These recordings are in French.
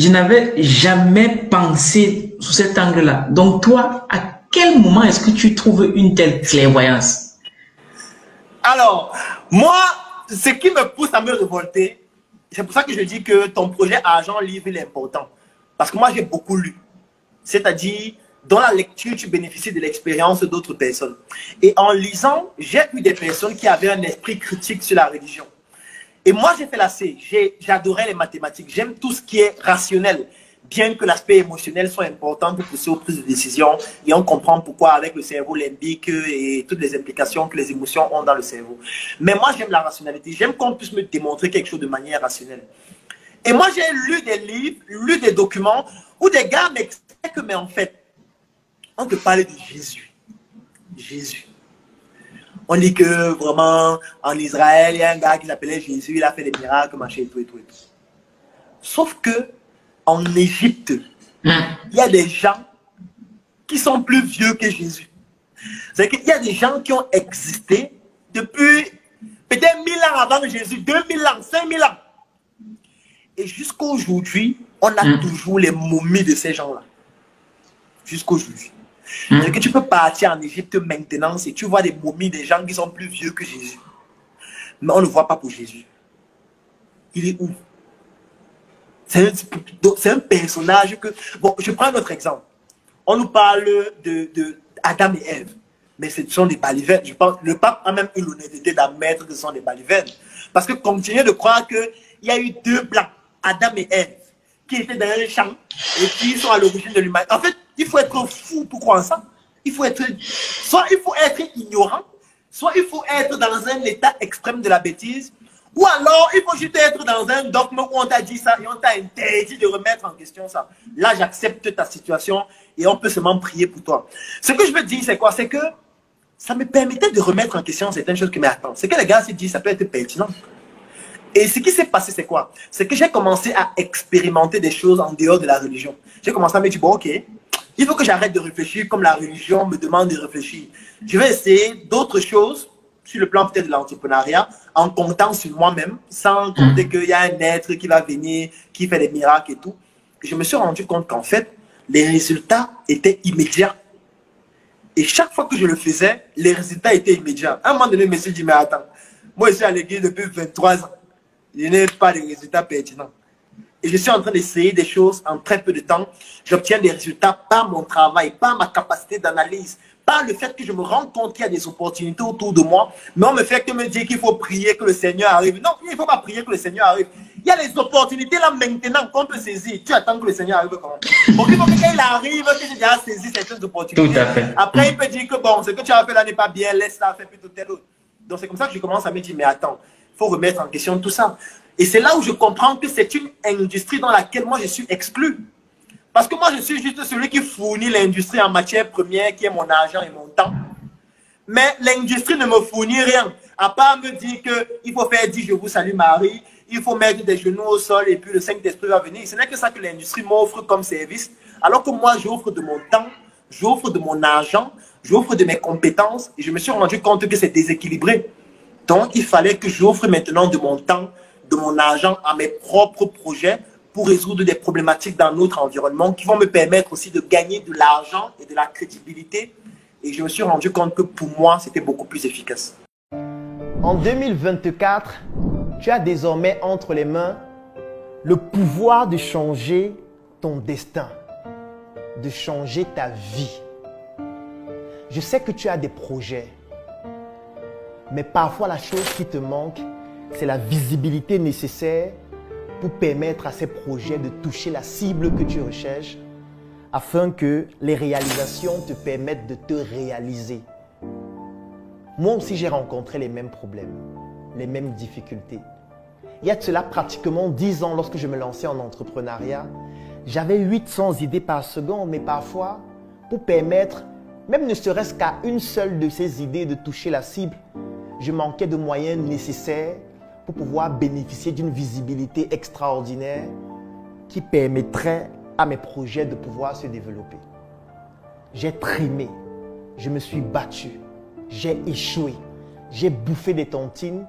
Je n'avais jamais pensé sous cet angle-là. Donc toi, à quel moment est-ce que tu trouves une telle clairvoyance? Alors, moi, ce qui me pousse à me révolter, c'est pour ça que je dis que ton projet Argent Livre, il est important. Parce que moi, j'ai beaucoup lu. C'est-à-dire, dans la lecture, tu bénéficies de l'expérience d'autres personnes. Et en lisant, j'ai eu des personnes qui avaient un esprit critique sur la religion. Et moi, j'ai fait la C. J'adorais les mathématiques. J'aime tout ce qui est rationnel. Bien que l'aspect émotionnel soit important pour pousser aux prises de décision. Et on comprend pourquoi avec le cerveau limbique et toutes les implications que les émotions ont dans le cerveau. Mais moi, j'aime la rationalité. J'aime qu'on puisse me démontrer quelque chose de manière rationnelle. Et moi, j'ai lu des livres, lu des documents où des gars m'expliquent que, mais en fait, on peut parler de Jésus. Jésus. On dit que vraiment, en Israël, il y a un gars qui s'appelait Jésus, il a fait des miracles, machin, et tout, et tout, et tout. Sauf que, en Égypte, il y a des gens qui sont plus vieux que Jésus. C'est-à-dire qu'il y a des gens qui ont existé depuis peut-être 1000 ans avant Jésus, 2000 ans, 5000 ans. Et jusqu'à aujourd'hui, on a toujours les momies de ces gens-là. Jusqu'à aujourd'hui. C'est que tu peux partir en Égypte maintenant et tu vois des momies des gens qui sont plus vieux que Jésus. Mais on ne voit pas pour Jésus. Il est où? C'est un personnage que... Bon, je prends un autre exemple. On nous parle de Adam et Ève. Mais ce sont des balivernes. Je pense le pape a même eu l'honnêteté d'admettre que ce sont des balivernes. Parce que continuez de croire qu'il y a eu deux blancs, Adam et Ève, qui étaient dans un champ et qui sont à l'origine de l'humanité. En fait, il faut être fou pour croire ça. Il faut être... Soit il faut être ignorant, soit il faut être dans un état extrême de la bêtise, ou alors il faut juste être dans un dogme où on t'a dit ça et on t'a interdit de remettre en question ça. Là, j'accepte ta situation et on peut seulement prier pour toi. Ce que je veux dire, c'est quoi? C'est que ça me permettait de remettre en question certaines choses que m'attendent. C'est que les gars se disent, ça peut être pertinent. Et ce qui s'est passé, c'est quoi? C'est que j'ai commencé à expérimenter des choses en dehors de la religion. J'ai commencé à me dire, bon, ok, il faut que j'arrête de réfléchir comme la religion me demande de réfléchir. Je vais essayer d'autres choses, sur le plan peut-être de l'entrepreneuriat, en comptant sur moi-même, sans compter qu'il y a un être qui va venir, qui fait des miracles et tout. Et je me suis rendu compte qu'en fait, les résultats étaient immédiats. Et chaque fois que je le faisais, les résultats étaient immédiats. À un moment donné, je me suis dit, mais attends, moi je suis à l'église depuis 23 ans. Je n'ai pas de résultats pertinents. Et je suis en train d'essayer des choses en très peu de temps. J'obtiens des résultats par mon travail, par ma capacité d'analyse, par le fait que je me rends compte qu'il y a des opportunités autour de moi. Mais on me fait que me dire qu'il faut prier que le Seigneur arrive. Non, il ne faut pas prier que le Seigneur arrive. Il y a des opportunités là maintenant qu'on peut saisir. Tu attends que le Seigneur arrive comment? Donc il faut que quand il arrive, que j'ai déjà saisi certaines opportunités. Tout à fait. Après, il peut dire que bon, ce que tu as fait là n'est pas bien, laisse ça, fais plutôt tel autre. Donc c'est comme ça que je commence à me dire, mais attends, il faut remettre en question tout ça. Et c'est là où je comprends que c'est une industrie dans laquelle moi je suis exclu. Parce que moi je suis juste celui qui fournit l'industrie en matière première, qui est mon argent et mon temps. Mais l'industrie ne me fournit rien. À part me dire qu'il faut faire 10 je vous salue Marie, il faut mettre des genoux au sol et puis le Saint-Esprit va venir. Ce n'est que ça que l'industrie m'offre comme service. Alors que moi j'offre de mon temps, j'offre de mon argent, j'offre de mes compétences. Et je me suis rendu compte que c'est déséquilibré. Donc il fallait que j'offre maintenant de mon temps, de mon argent à mes propres projets pour résoudre des problématiques dans notre environnement qui vont me permettre aussi de gagner de l'argent et de la crédibilité. Et je me suis rendu compte que pour moi, c'était beaucoup plus efficace. En 2024, tu as désormais entre les mains le pouvoir de changer ton destin, de changer ta vie. Je sais que tu as des projets, mais parfois la chose qui te manque, c'est la visibilité nécessaire pour permettre à ces projets de toucher la cible que tu recherches afin que les réalisations te permettent de te réaliser. Moi aussi, j'ai rencontré les mêmes problèmes, les mêmes difficultés. Il y a de cela pratiquement 10 ans, lorsque je me lançais en entrepreneuriat, j'avais 800 idées par seconde, mais parfois, pour permettre, même ne serait-ce qu'à une seule de ces idées de toucher la cible, je manquais de moyens nécessaires pour pouvoir bénéficier d'une visibilité extraordinaire qui permettrait à mes projets de pouvoir se développer. J'ai trimé, je me suis battu, j'ai échoué, j'ai bouffé des tontines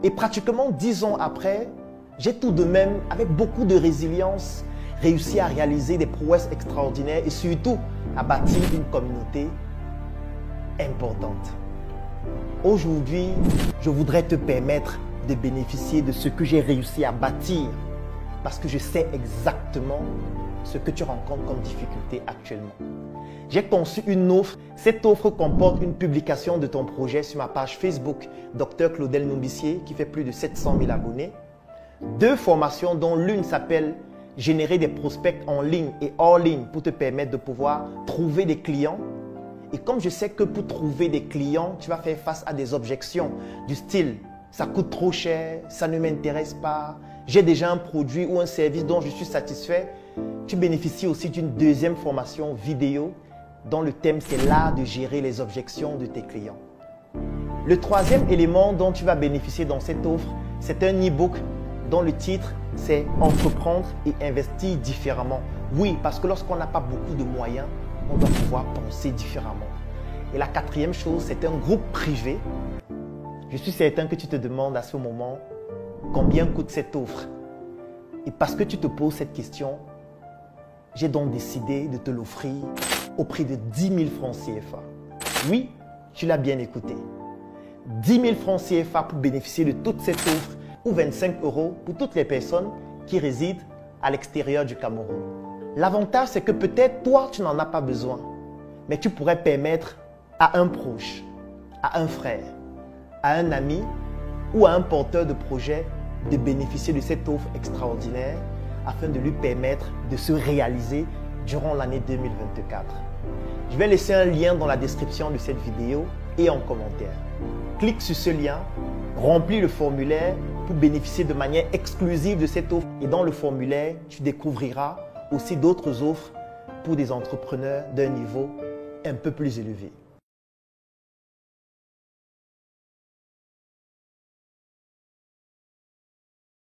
et pratiquement 10 ans après, j'ai tout de même, avec beaucoup de résilience, réussir à réaliser des prouesses extraordinaires et surtout à bâtir une communauté importante. Aujourd'hui, je voudrais te permettre de bénéficier de ce que j'ai réussi à bâtir parce que je sais exactement ce que tu rencontres comme difficulté actuellement. J'ai conçu une offre. Cette offre comporte une publication de ton projet sur ma page Facebook Dr Claudel Nombissier qui fait plus de 700 000 abonnés. 2 formations dont l'une s'appelle Générer des prospects en ligne et hors ligne pour te permettre de pouvoir trouver des clients. Et comme je sais que pour trouver des clients, tu vas faire face à des objections du style « ça coûte trop cher, ça ne m'intéresse pas, j'ai déjà un produit ou un service dont je suis satisfait », tu bénéficies aussi d'une 2e formation vidéo dont le thème c'est l'art de gérer les objections de tes clients. Le 3e élément dont tu vas bénéficier dans cette offre, c'est un e-book dont le titre c'est « Entreprendre et investir différemment ». Oui, parce que lorsqu'on n'a pas beaucoup de moyens, on doit pouvoir penser différemment. Et la 4e chose, c'est un groupe privé. Je suis certain que tu te demandes à ce moment combien coûte cette offre. Et parce que tu te poses cette question, j'ai donc décidé de te l'offrir au prix de 10 000 francs CFA. Oui, tu l'as bien écouté. 10 000 francs CFA pour bénéficier de toute cette offre ou 25 € pour toutes les personnes qui résident à l'extérieur du Cameroun. L'avantage, c'est que peut-être toi, tu n'en as pas besoin, mais tu pourrais permettre à un proche, à un frère, à un ami ou à un porteur de projet de bénéficier de cette offre extraordinaire afin de lui permettre de se réaliser durant l'année 2024. Je vais laisser un lien dans la description de cette vidéo et en commentaire. Clique sur ce lien, remplis le formulaire pour bénéficier de manière exclusive de cette offre. Et dans le formulaire, tu découvriras aussi d'autres offres pour des entrepreneurs d'un niveau un peu plus élevé.